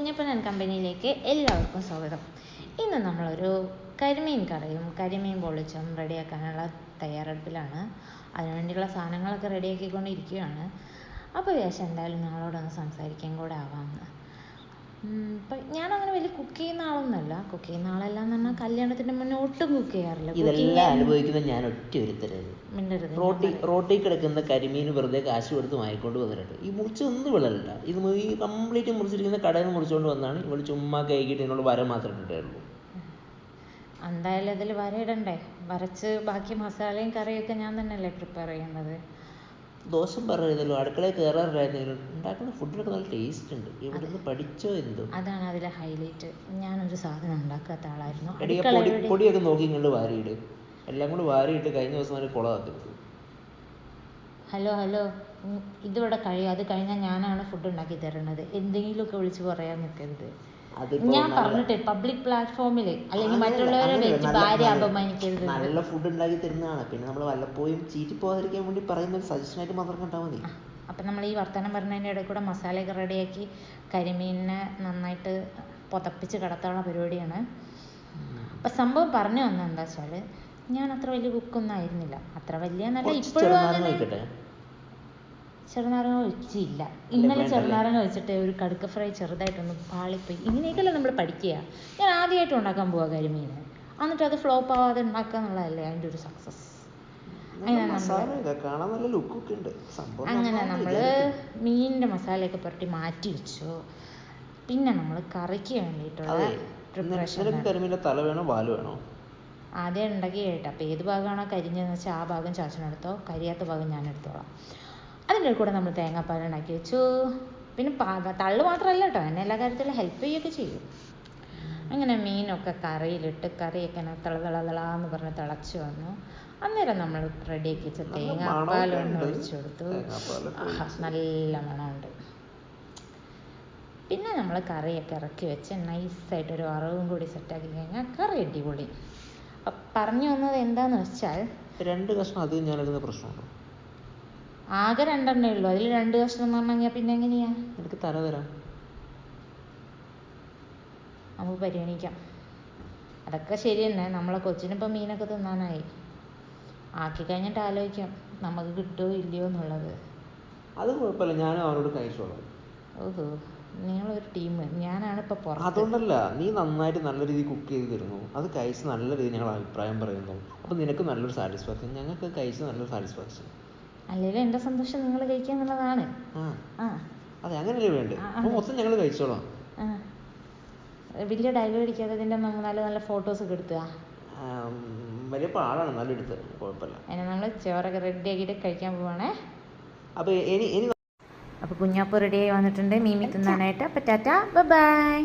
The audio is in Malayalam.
കുഞ്ഞപ്പൻ കമ്പനിയിലേക്ക് എല്ലാവർക്കും സ്വാഗതം. ഇന്ന് നമ്മളൊരു കരിമീൻ കറിയും കരിമീൻ പൊള്ളിച്ചും റെഡിയാക്കാനുള്ള തയ്യാറെടുപ്പിലാണ്. അതിനുവേണ്ടിയുള്ള സാധനങ്ങളൊക്കെ റെഡിയാക്കിക്കൊണ്ടിരിക്കുകയാണ്. അപ്പോൾ വിചാരിച്ചു എന്തായാലും നിങ്ങളോടൊന്ന് സംസാരിക്കാൻ കൂടെ ആവാമെന്ന്. ഇപ്പം ഞാനങ്ങനെ വലിയ കുക്ക് ചെയ്യുന്ന ആളൊന്നുമല്ല. കുക്ക് ചെയ്യുന്ന ആളെല്ലാം എന്ന് പറഞ്ഞാൽ കല്യാണത്തിൻ്റെ മുന്നേ ഒട്ടും കുക്ക് ചെയ്യാറില്ല. ഇതെല്ലാം അനുഭവിക്കുന്ന ഞാൻ ഒറ്റ ഒരുത്തരാണ്. മിണ്ടരുത്. റോട്ടി കിടക്കുന്ന കരിമീൻ വെറുതെ കാശ് കൊടുത്ത് വാങ്ങിക്കൊണ്ട് വന്നിട്ടുണ്ട്. ഈ മുറിച്ച് ഒന്നും വിളല്ല. ഇത് ഈ കംപ്ലീറ്റ് മുറിച്ചിരിക്കുന്ന കടയിൽ നിന്ന് മുറിച്ചുകൊണ്ട് വന്നാണ്. ഇവിടെ ചുമ്മാ കൈകിട്ട് എന്നോട് വര മാത്രമേ ഇട്ടിട്ടുള്ളൂ. എന്തായാലും അതിൽ വര ഇടണ്ടേ? വരച്ച് ബാക്കി മസാലയും കറിയൊക്കെ ഞാൻ തന്നെയല്ലേ പ്രിപ്പയർ ചെയ്യുന്നത്. ദോഷം പറയരുതല്ലോ. അടുക്കളയിൽ കയറാറില്ലായിരുന്നെങ്കിലും ഉണ്ടാക്കുന്ന ഫുഡിനൊക്കെ നല്ല ടേസ്റ്റ് ഉണ്ട്. ഇവിടുന്ന് പഠിച്ചോ എന്തോ. അതാണ് അതിലെ ഹൈലൈറ്റ്. ഞാനൊരു സാധനം ഉണ്ടാക്കാത്ത ആളായിരുന്നു. പൊടിയൊക്കെ നോക്കി ഇങ്ങോട്ട് വാരിയിട്. എല്ലാം കൂടി വാരിയിട്ട് കഴിഞ്ഞ ദിവസം വരെ കുളമാക്കരുത്. ഹലോ ഇതിവിടെ കഴിയും. അത് കഴിഞ്ഞാൽ ഞാനാണ് ഫുഡ് ഉണ്ടാക്കി തരുന്നത്. എന്തെങ്കിലുമൊക്കെ വിളിച്ച് പറയാൻ നിൽക്കരുത്. ഞാൻ പറഞ്ഞിട്ട് പബ്ലിക് പ്ലാറ്റ്ഫോമിൽ അല്ലെങ്കിൽ മറ്റുള്ളവരെ വെച്ച് ഭാര്യ അപമാനിക്കരുത്. നല്ല ഫുഡ് ഉണ്ടാക്കി തരുന്നതാണ്. പിന്നെ നമ്മൾ വല്ലപ്പോഴും ചീറ്റി പോകാതിരിക്കാൻ വേണ്ടി പറയുന്ന ഒരു സജഷനായിട്ട് മാത്രം കണ്ടാൽ മതി. അപ്പം നമ്മൾ ഈ വർത്തമാനം പറഞ്ഞതിൻ്റെ ഇടയിൽ കൂടെ മസാലയൊക്കെ റെഡിയാക്കി കരിമീനിനെ നന്നായിട്ട് പുതപ്പിച്ച് കിടത്താനുള്ള പരിപാടിയാണ്. അപ്പം സംഭവം പറഞ്ഞു വന്നത് എന്താ വെച്ചാൽ, ഞാൻ അത്ര വലിയ കുക്കൊന്നും ആയിരുന്നില്ല. അത്ര വലിയ നല്ല ഇപ്പോഴും അങ്ങനെ ചെറുനാരങ്ങ ഒഴിച്ചില്ല. ഇന്നലെ ചെറുനാരങ്ങ വെച്ചിട്ട് ഒരു കടുക്ക ഫ്രൈ ചെറുതായിട്ടൊന്ന് പാളിപ്പോയി. ഇങ്ങനെയൊക്കെയല്ലേ നമ്മൾ പഠിക്കുക. ഞാൻ ആദ്യമായിട്ട് ഉണ്ടാക്കാൻ പോവുക കരിമീൻ. എന്നിട്ട് അത് ഫ്ലോപ്പ് ആവാതെ ഉണ്ടാക്കുക എന്നുള്ളതല്ലേ അതിൻ്റെ ഒരു സക്സസ്. അങ്ങനെ നമ്മൾ മീനിൻ്റെ മസാലയൊക്കെ പുരട്ടി മാറ്റി വെച്ചു. പിന്നെ നമ്മൾ കറിക്ക് വേണ്ടിയിട്ടുള്ള പ്രിപ്പറേഷൻ. ആദ്യം ഉണ്ടാക്കി കേട്ടോ. അപ്പോൾ ഏത് ഭാഗമാണോ കരിഞ്ഞതെന്ന് വെച്ചാൽ ആ ഭാഗം ചാച്ചനെടുത്തോ, കരിയാത്ത ഭാഗം ഞാൻ എടുത്തോളാം. അതിൻ്റെ കൂടെ നമ്മൾ തേങ്ങാപ്പാൽ ഉണ്ടാക്കി വെച്ചു. പിന്നെ തള്ളു മാത്രമല്ല കേട്ടോ, എന്നെ എല്ലാ കാര്യത്തിലും ഹെൽപ്പ് ചെയ്യുകയൊക്കെ ചെയ്യും. അങ്ങനെ മീനൊക്കെ കറിയിലിട്ട് കറിയൊക്കെ തിളന്ന് പറഞ്ഞ് തിളച്ച് വന്നു. അന്നേരം നമ്മൾ റെഡിയാക്കി വെച്ച തേങ്ങാപ്പാലൊന്ന് ഒഴിച്ചു കൊടുത്തു. നല്ല മണമുണ്ട്. പിന്നെ നമ്മൾ കറിയൊക്കെ ഇറക്കി വെച്ച് നൈസായിട്ടൊരു വറവും കൂടി സെറ്റാക്കി കഴിഞ്ഞാൽ കറി അടിപൊളി. പറഞ്ഞു വന്നത് എന്താന്ന് വെച്ചാൽ, 2 കഷ്ണം അധികം ഞാനെടുക്കുന്ന പ്രശ്നമുണ്ടോ? ആകെ 2 ഉള്ളൂ. അതിൽ 2 കഷ്ണം എന്ന് പറഞ്ഞാൽ പിന്നെ എങ്ങനെയാ? എനിക്ക് തരാം. നമുക്ക് പരിഗണിക്കാം. അതൊക്കെ ശരി തന്നെ. നമ്മളെ കൊച്ചിനിപ്പം മീനൊക്കെ തിന്നാനായി. ആക്കി കഴിഞ്ഞിട്ട് ആലോചിക്കാം നമുക്ക് കിട്ടുമോ ഇല്ലയോ എന്നുള്ളത്. അത് കുഴപ്പമില്ല, ഞാനും അവരോട് കഴിച്ചോളാം. ഓഹോ, നിങ്ങളൊരു ടീം. ഞാനാണ് ഇപ്പം പുറത്ത്. അതുകൊണ്ടല്ല, നീ നന്നായിട്ട് നല്ല രീതിയിൽ കുക്ക് ചെയ്ത് തരുന്നു. അത് കഴിച്ച് നല്ല രീതിയിൽ ഞങ്ങൾ അഭിപ്രായം പറയുന്നു. അപ്പം നിനക്ക് നല്ലൊരു സാറ്റിസ്ഫാക്ഷൻ, ഞങ്ങൾക്ക് കഴിച്ച് നല്ലൊരു സാറ്റിസ്ഫാക്ഷൻ. അല്ലെങ്കിൽ എൻ്റെ സന്തോഷം നിങ്ങൾ കഴിക്കുക എന്നുള്ളതാണ്. അതെ, അങ്ങനെയല്ലേ വേണ്ടത്. അപ്പോൾ മൊത്തം ഞങ്ങൾ കഴിച്ചോളാം. വലിയ ഡയലോഗ് അടിക്കാതെ ഇതിൻ്റെ നല്ല ഫോട്ടോസൊക്കെ എടുത്തുക. വലിയ പാടാണ്, നല്ല എടുത്ത് കുഴപ്പമില്ല. അതിനെ നമ്മൾ ചോറൊക്കെ റെഡി ആക്കിയിട്ട് കഴിക്കാൻ പോവാണേ. അപ്പോൾ അപ്പോൾ കുഞ്ഞാപ്പ് റെഡിയായി വന്നിട്ടുണ്ട് മീമി തിന്നാനായിട്ട്. അപ്പോൾ ടാറ്റ, ബൈ.